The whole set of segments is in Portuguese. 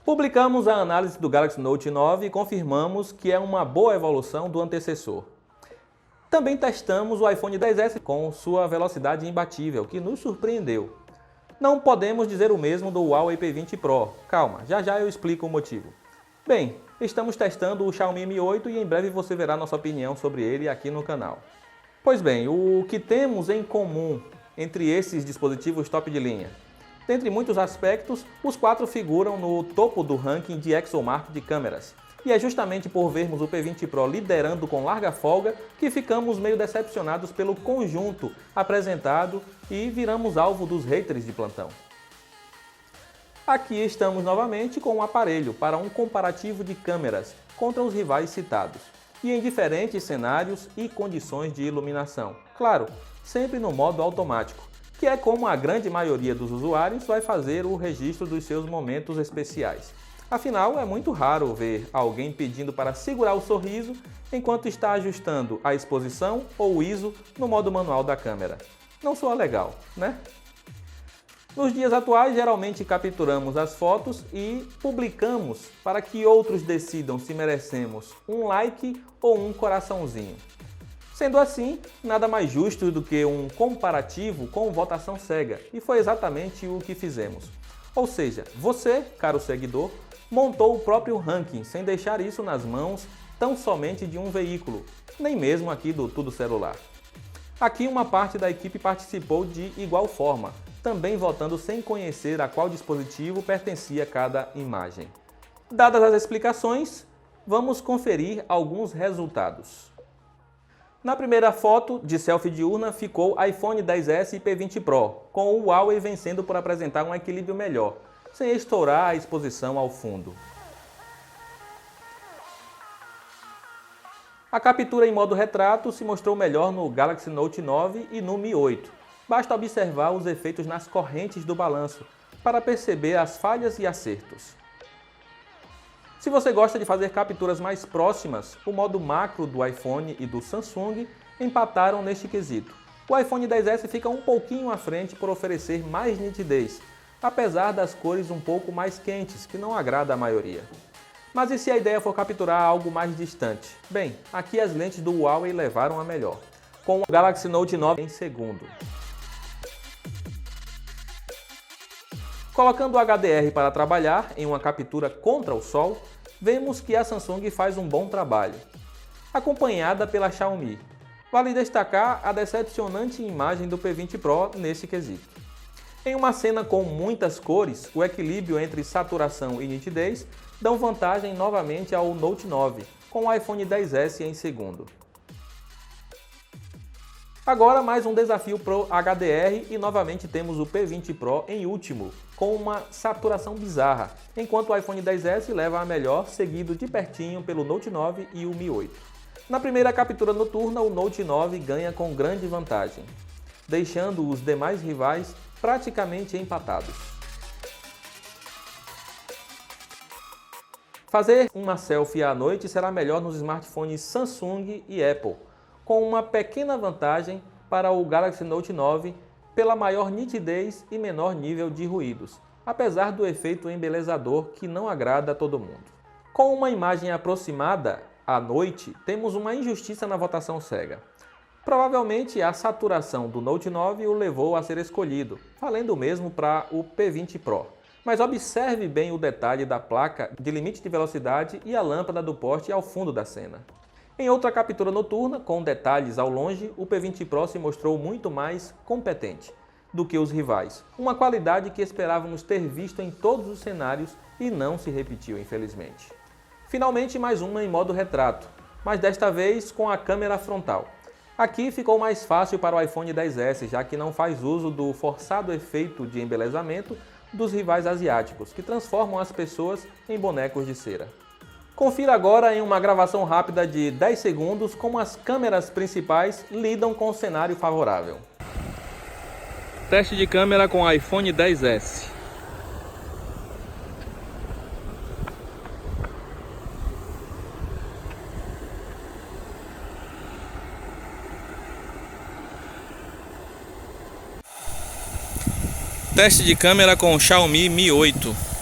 Publicamos a análise do Galaxy Note 9 e confirmamos que é uma boa evolução do antecessor. Também testamos o iPhone XS com sua velocidade imbatível, que nos surpreendeu. Não podemos dizer o mesmo do Huawei P20 Pro. Calma, já já eu explico o motivo. Bem, estamos testando o Xiaomi Mi 8 e em breve você verá nossa opinião sobre ele aqui no canal. Pois bem, o que temos em comum entre esses dispositivos top de linha? Dentre muitos aspectos, os 4 figuram no topo do ranking de ExoMark de câmeras. E é justamente por vermos o P20 Pro liderando com larga folga que ficamos meio decepcionados pelo conjunto apresentado e viramos alvo dos haters de plantão. Aqui estamos novamente com um aparelho para um comparativo de câmeras contra os rivais citados, e em diferentes cenários e condições de iluminação. Claro, sempre no modo automático, que é como a grande maioria dos usuários vai fazer o registro dos seus momentos especiais. Afinal, é muito raro ver alguém pedindo para segurar o sorriso enquanto está ajustando a exposição ou o ISO no modo manual da câmera. Não soa legal, né? Nos dias atuais, geralmente capturamos as fotos e publicamos para que outros decidam se merecemos um like ou um coraçãozinho. Sendo assim, nada mais justo do que um comparativo com votação cega, e foi exatamente o que fizemos. Ou seja, você, caro seguidor, montou o próprio ranking sem deixar isso nas mãos tão somente de um veículo, nem mesmo aqui do Tudo Celular. Aqui uma parte da equipe participou de igual forma, também votando sem conhecer a qual dispositivo pertencia cada imagem. Dadas as explicações, vamos conferir alguns resultados. Na primeira foto de selfie diurna ficou iPhone XS e P20 Pro, com o Huawei vencendo por apresentar um equilíbrio melhor, sem estourar a exposição ao fundo. A captura em modo retrato se mostrou melhor no Galaxy Note 9 e no Mi 8. Basta observar os efeitos nas correntes do balanço para perceber as falhas e acertos. Se você gosta de fazer capturas mais próximas, o modo macro do iPhone e do Samsung empataram neste quesito. O iPhone XS fica um pouquinho à frente por oferecer mais nitidez, apesar das cores um pouco mais quentes, que não agrada a maioria. Mas e se a ideia for capturar algo mais distante? Bem, aqui as lentes do Huawei levaram a melhor, com o Galaxy Note 9 em segundo. Colocando o HDR para trabalhar em uma captura contra o sol, vemos que a Samsung faz um bom trabalho, acompanhada pela Xiaomi. Vale destacar a decepcionante imagem do P20 Pro nesse quesito. Em uma cena com muitas cores, o equilíbrio entre saturação e nitidez dão vantagem novamente ao Note 9, com o iPhone XS em segundo. Agora mais um desafio pro HDR e novamente temos o P20 Pro em último, com uma saturação bizarra, enquanto o iPhone XS leva a melhor, seguido de pertinho pelo Note 9 e o Mi 8. Na primeira captura noturna, o Note 9 ganha com grande vantagem, deixando os demais rivais praticamente empatados. Fazer uma selfie à noite será melhor nos smartphones Samsung e Apple, com uma pequena vantagem para o Galaxy Note 9 pela maior nitidez e menor nível de ruídos, apesar do efeito embelezador que não agrada a todo mundo. Com uma imagem aproximada à noite, temos uma injustiça na votação cega. Provavelmente a saturação do Note 9 o levou a ser escolhido, valendo o mesmo para o P20 Pro. Mas observe bem o detalhe da placa de limite de velocidade e a lâmpada do poste ao fundo da cena. Em outra captura noturna, com detalhes ao longe, o P20 Pro se mostrou muito mais competente do que os rivais. Uma qualidade que esperávamos ter visto em todos os cenários e não se repetiu, infelizmente. Finalmente, mais uma em modo retrato, mas desta vez com a câmera frontal. Aqui ficou mais fácil para o iPhone XS, já que não faz uso do forçado efeito de embelezamento dos rivais asiáticos, que transformam as pessoas em bonecos de cera. Confira agora em uma gravação rápida de 10 segundos como as câmeras principais lidam com o cenário favorável. Teste de câmera com iPhone XS. Teste de câmera com o Xiaomi Mi 8.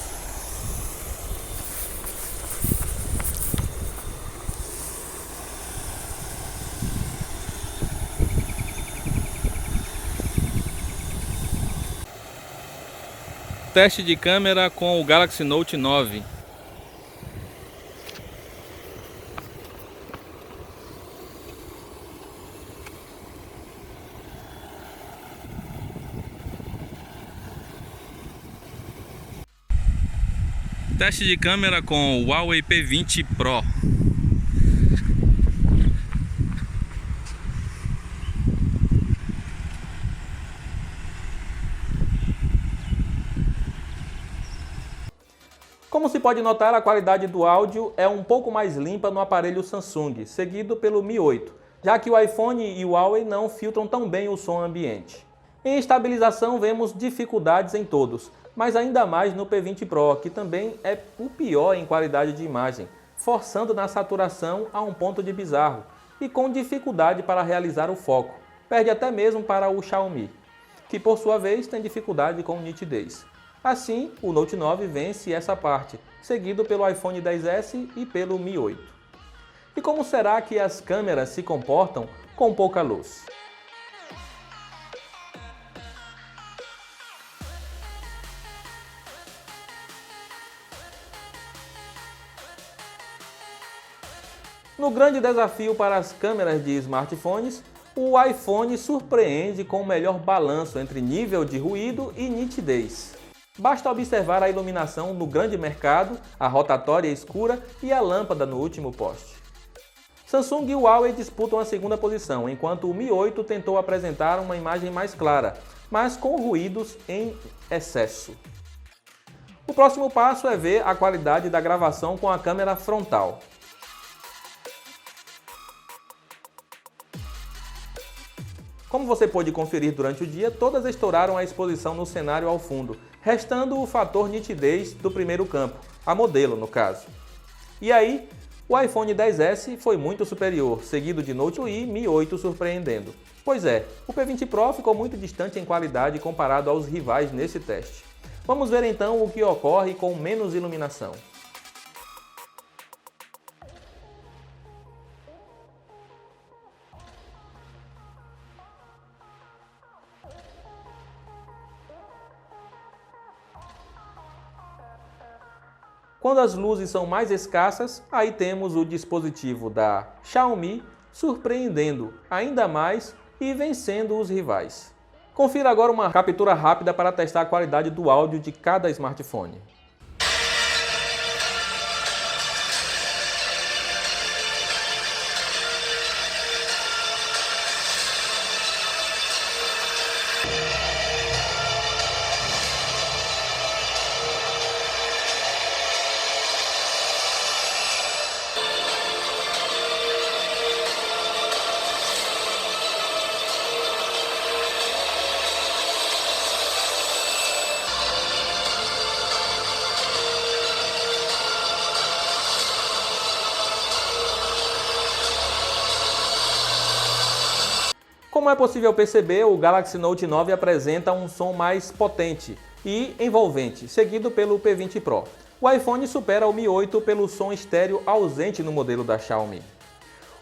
Teste de câmera com o Galaxy Note 9. Teste de câmera com o Huawei P20 Pro. Como se pode notar, a qualidade do áudio é um pouco mais limpa no aparelho Samsung, seguido pelo Mi 8, já que o iPhone e o Huawei não filtram tão bem o som ambiente. Em estabilização, vemos dificuldades em todos, mas ainda mais no P20 Pro, que também é o pior em qualidade de imagem, forçando na saturação a um ponto de bizarro e com dificuldade para realizar o foco. Perde até mesmo para o Xiaomi, que por sua vez tem dificuldade com nitidez. Assim, o Note 9 vence essa parte, seguido pelo iPhone XS e pelo Mi 8. E como será que as câmeras se comportam com pouca luz? No grande desafio para as câmeras de smartphones, o iPhone surpreende com o melhor balanço entre nível de ruído e nitidez. Basta observar a iluminação no grande mercado, a rotatória escura e a lâmpada no último poste. Samsung e Huawei disputam a segunda posição, enquanto o Mi 8 tentou apresentar uma imagem mais clara, mas com ruídos em excesso. O próximo passo é ver a qualidade da gravação com a câmera frontal. Como você pôde conferir durante o dia, todas estouraram a exposição no cenário ao fundo, restando o fator nitidez do primeiro campo, a modelo no caso. E aí, o iPhone XS foi muito superior, seguido de Note e Mi 8 surpreendendo. Pois é, o P20 Pro ficou muito distante em qualidade comparado aos rivais nesse teste. Vamos ver então o que ocorre com menos iluminação. Quando as luzes são mais escassas, aí temos o dispositivo da Xiaomi surpreendendo ainda mais e vencendo os rivais. Confira agora uma captura rápida para testar a qualidade do áudio de cada smartphone. Como é possível perceber, o Galaxy Note 9 apresenta um som mais potente e envolvente, seguido pelo P20 Pro. O iPhone supera o Mi 8 pelo som estéreo ausente no modelo da Xiaomi.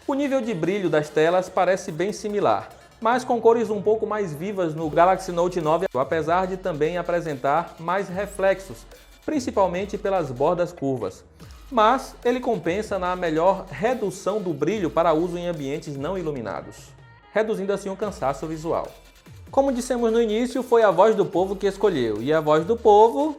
O nível de brilho das telas parece bem similar, mas com cores um pouco mais vivas no Galaxy Note 9, apesar de também apresentar mais reflexos, principalmente pelas bordas curvas. Mas ele compensa na melhor redução do brilho para uso em ambientes não iluminados, reduzindo assim o cansaço visual. Como dissemos no início, foi a voz do povo que escolheu, e a voz do povo,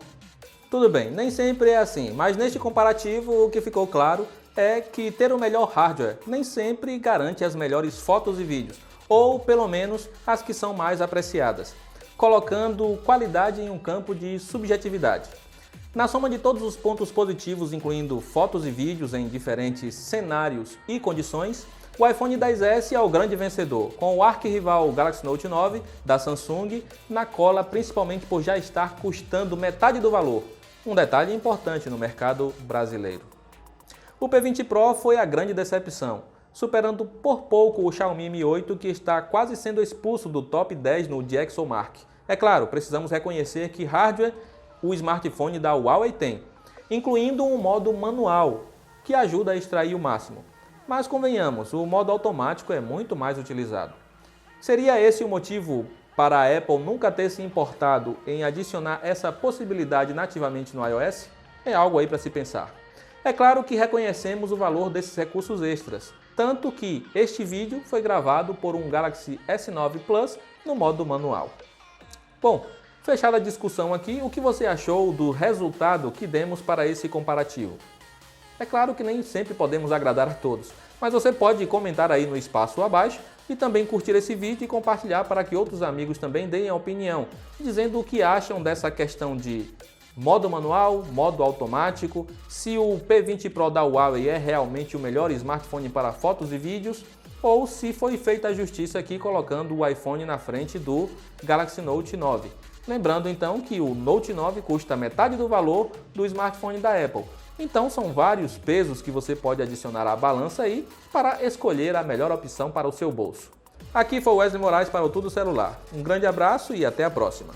tudo bem, nem sempre é assim, mas neste comparativo o que ficou claro é que ter o melhor hardware nem sempre garante as melhores fotos e vídeos, ou pelo menos as que são mais apreciadas, colocando qualidade em um campo de subjetividade. Na soma de todos os pontos positivos, incluindo fotos e vídeos em diferentes cenários e condições, o iPhone XS é o grande vencedor, com o arquirrival Galaxy Note 9 da Samsung na cola, principalmente por já estar custando metade do valor, um detalhe importante no mercado brasileiro. O P20 Pro foi a grande decepção, superando por pouco o Xiaomi Mi 8, que está quase sendo expulso do top 10 no DxOMark. É claro, precisamos reconhecer que hardware o smartphone da Huawei tem, incluindo um modo manual, que ajuda a extrair o máximo. Mas convenhamos, o modo automático é muito mais utilizado. Seria esse o motivo para a Apple nunca ter se importado em adicionar essa possibilidade nativamente no iOS? É algo aí para se pensar. É claro que reconhecemos o valor desses recursos extras, tanto que este vídeo foi gravado por um Galaxy S9 Plus no modo manual. Bom, fechada a discussão aqui, o que você achou do resultado que demos para esse comparativo? É claro que nem sempre podemos agradar a todos, mas você pode comentar aí no espaço abaixo e também curtir esse vídeo e compartilhar para que outros amigos também deem a opinião, dizendo o que acham dessa questão de modo manual, modo automático, se o P20 Pro da Huawei é realmente o melhor smartphone para fotos e vídeos, ou se foi feita a justiça aqui colocando o iPhone na frente do Galaxy Note 9. Lembrando então que o Note 9 custa metade do valor do smartphone da Apple. Então são vários pesos que você pode adicionar à balança aí para escolher a melhor opção para o seu bolso. Aqui foi o Wesley Moraes para o Tudo Celular. Um grande abraço e até a próxima.